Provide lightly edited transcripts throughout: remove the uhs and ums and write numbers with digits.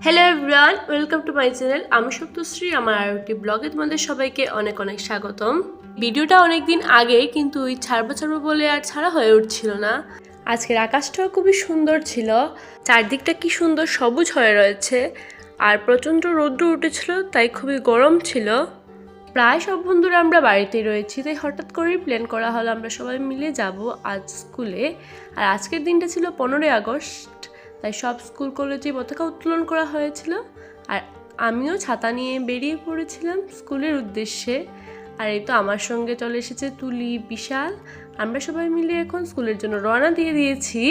Hello everyone, welcome to my channel. আমি সপ্তশ্রী। আমার আর একটি ব্লগে তোমাদের সবাইকে অনেক অনেক স্বাগতম। ভিডিওটা অনেকদিন আগে, কিন্তু ওই ছাড়বো বলে আর ছাড়া হয়ে উঠছিল না। আজকের আকাশটাও খুবই সুন্দর ছিল, চারদিকটা কি সুন্দর সবুজ হয়ে রয়েছে, আর প্রচণ্ড রৌদ্র উঠেছিল, তাই খুবই গরম ছিল। প্রায় সব বন্ধুরা আমরা বাড়িতেই রয়েছি, তাই হঠাৎ করেই প্ল্যান করা হলো আমরা সবাই মিলে যাব আজ স্কুলে। আর আজকের দিনটা ছিল 15ই আগস্ট, তাই সব স্কুল কলেজে পতাকা উত্তোলন করা হয়েছিল। আর আমিও ছাতা নিয়ে বেরিয়ে পড়েছিলাম স্কুলের উদ্দেশ্যে। আর এই তো আমার সঙ্গে চলে এসেছে তুলি, বিশাল। আমরা সবাই মিলে এখন স্কুলের জন্য রওনা দিয়ে দিয়েছি।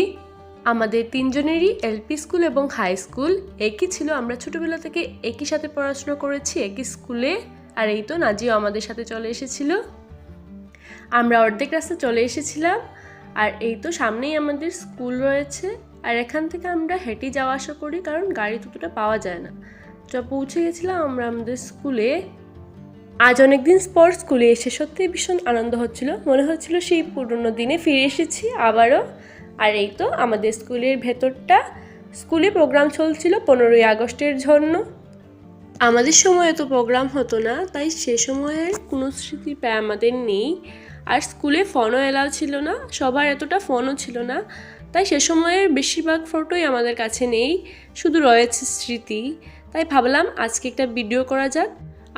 আমাদের তিনজনেরই এলপি স্কুল এবং হাই স্কুল একই ছিল। আমরা ছোটবেলা থেকে একই সাথে পড়াশোনা করেছি, একই স্কুলে। আর এই তো নাজিও আমাদের সাথে চলে এসেছিল। আমরা অর্ধেক রাস্তা চলে এসেছিলাম। আর এই তো সামনেই আমাদের স্কুল রয়েছে। আর এখান থেকে আমরা হেঁটে যাওয়া আসা করি, কারণ গাড়ি ততটা পাওয়া যায় না। তো পৌঁছে গেছিলাম আমরা আমাদের স্কুলে। আজ অনেকদিন পর স্কুলে এসে সত্যিই ভীষণ আনন্দ হচ্ছিল, মনে হচ্ছিল সেই পুরনো দিনে ফিরে এসেছি আবারও। আর এই তো আমাদের স্কুলের ভেতরটা, স্কুলে প্রোগ্রাম চলছিল 15ই আগস্টের জন্য। আমাদের সময় এত প্রোগ্রাম হতো না, তাই সে সময়ের কোনো স্মৃতি প্রায় আমাদের নেই। আর স্কুলে ফোনও এলাও ছিল না, সবার এতটা ফোনও ছিল না, তাই সে সময়ের বেশিরভাগ ফটোই আমাদের কাছে নেই, শুধু রয়েছে স্মৃতি। তাই ভাবলাম আজকে একটা ভিডিও করা যাক।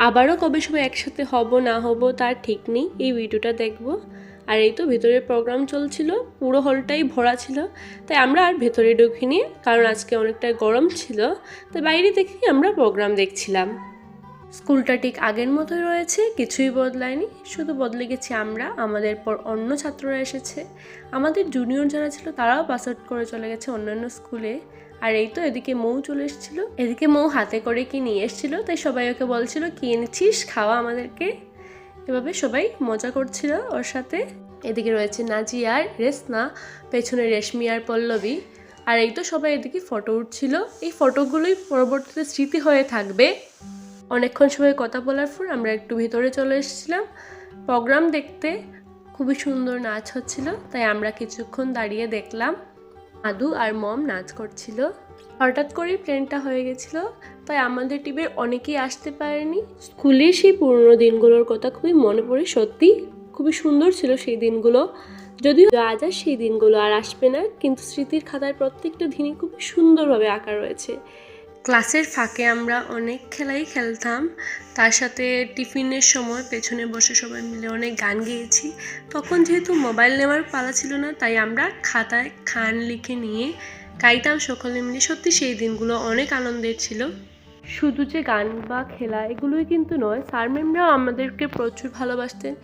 আবারও কবে সবাই একসাথে হব না হব তার ঠিক নেই, এই ভিডিওটা দেখব। আর এই তো ভেতরের প্রোগ্রাম চলছিল, পুরো হলটাই ভরা ছিল, তাই আমরা আর ভেতরে ঢুকিনি, কারণ আজকে অনেকটা গরম ছিল। তাই বাইরে থেকেই আমরা প্রোগ্রাম দেখছিলাম। স্কুলটা ঠিক আগের মতোই রয়েছে, কিছুই বদলায়নি, শুধু বদলে গেছি আমরা। আমাদের পর অন্য ছাত্ররা এসেছে, আমাদের জুনিয়র যারা ছিল তারাও পাস আউট করে চলে গেছে অন্যান্য স্কুলে। আর এই তো এদিকে মৌ চলে এসেছিলো, এদিকে মৌ হাতে করে কি নিয়ে এসেছিলো, তাই সবাই ওকে বলছিল কি এনেছিস, খাওয়া আমাদেরকে। এভাবে সবাই মজা করছিল ওর সাথে। এদিকে রয়েছে নাজি আর রেসনা, পেছনে রেশমি আর পল্লবী। আর এই তো সবাই এদিকে ফটো উঠছিল, এই ফটোগুলোই পরবর্তীতে স্মৃতি হয়ে থাকবে। অনেকক্ষণ সবাই কথা বলার পর আমরা একটু ভেতরে চলে এসেছিলাম প্রোগ্রাম দেখতে। খুবই সুন্দর নাচ হচ্ছিল, তাই আমরা কিছুক্ষণ দাঁড়িয়ে দেখলাম। আদু আর মম নাচ করছিল। হঠাৎ করেই প্ল্যানটা হয়ে গেছিলো, তাই আমাদের টিমের অনেকেই আসতে পারেনি। স্কুলের সেই পুরনো দিনগুলোর কথা খুবই মনে পড়ে, সত্যি খুবই সুন্দর ছিল সেই দিনগুলো। যদিও আজ আর সেই দিনগুলো আর আসবে না, কিন্তু স্মৃতির খাতায় প্রত্যেকটা দিনই খুব সুন্দরভাবে আঁকা রয়েছে। ক্লাসের ফাঁকে আমরা অনেক খেলাই খেলতাম, তার সাথে টিফিনের সময় পেছনে বসে সবাই মিলে অনেক গান গেয়েছি। তখন যেহেতু মোবাইল নেওয়ার পালা ছিল না, তাই আমরা খাতায় খান লিখে নিয়ে গাইতাম সকলে মিলে। সত্যি সেই দিনগুলো অনেক আনন্দের ছিল। শুধু যে গান বা খেলা এগুলোই কিন্তু নয়, স্যার ম্যামরাও আমাদেরকে প্রচুর ভালোবাসতেন।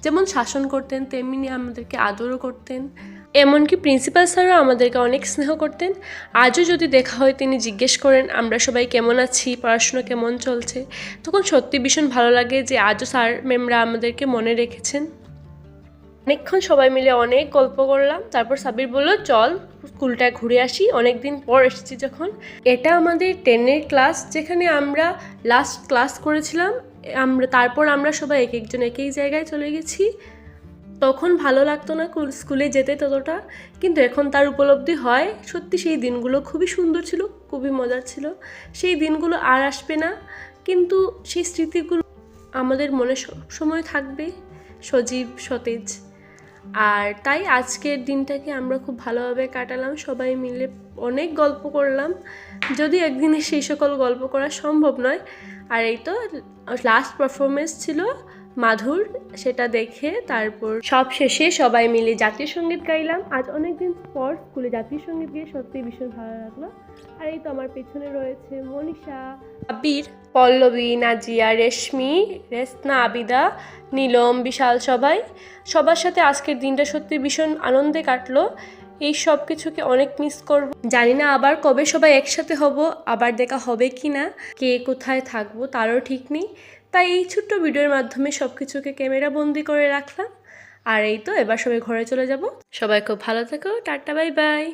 যেমন শাসন করতেন, তেমনি আমাদেরকে আদরও করতেন। এমনকি প্রিন্সিপাল স্যারও আমাদেরকে অনেক স্নেহ করতেন। আজও যদি দেখা হয় তিনি জিজ্ঞেস করেন আমরা সবাই কেমন আছি, পড়াশোনা কেমন চলছে, তখন সত্যি ভীষণ ভালো লাগে যে আজও স্যার ম্যামরা আমাদেরকে মনে রেখেছেন। অনেকক্ষণ সবাই মিলে অনেক গল্প করলাম। তারপর সাবির বলল চল স্কুলটায় ঘুরে আসি, অনেক দিন পর এসেছি যখন। এটা আমাদের 10-এর ক্লাস, যেখানে আমরা লাস্ট ক্লাস করেছিলাম। তারপর আমরা সবাই এক একজন এক এক জায়গায় চলে গেছি। তখন ভালো লাগতো না স্কুলে যেতে ততটা, কিন্তু এখন তার উপলব্ধি হয়। সত্যি সেই দিনগুলো খুবই সুন্দর ছিল, খুবই মজার ছিল। সেই দিনগুলো আর আসবে না, কিন্তু সেই স্মৃতিগুলো আমাদের মনে সবসময় থাকবে, সজীব সতেজ। আর তাই আজকের দিনটাকে আমরা খুব ভালোভাবে কাটালাম, সবাই মিলে অনেক গল্প করলাম। যদি একদিনে সেই সকল গল্প করা সম্ভব নয়। আর এই তো লাস্ট পারফরমেন্স ছিল মাধুর, সেটা দেখে তারপর সব শেষে সবাই মিলে জাতীয় সঙ্গীত গাইলাম। আজ অনেকদিন পর স্কুলে জাতীয় সঙ্গীত গিয়ে সত্যিই ভীষণ ভালো লাগলো। আর এই তো আমার পেছনে রয়েছে মনীষা, আবির, পল্লবী, নাজিয়া, রেশমি, রেসনা, আবিদা, নীলম, বিশাল, সবার সাথে আজকের দিনটা সত্যি ভীষণ আনন্দে কাটলো। এই সব কিছুকে অনেক মিস করব। জানি না আবার কবে সবাই একসাথে হব, আবার দেখা হবে কি না, কে কোথায় থাকবো তারও ঠিক নেই। তাই এই ছোট্ট ভিডিওর মাধ্যমে সব কিছুকে ক্যামেরা বন্দি করে রাখলাম। আর এই তো এবার সবাই ঘরে চলে যাব। সবাই খুব ভালো থেকো, টাটা, বাই বাই।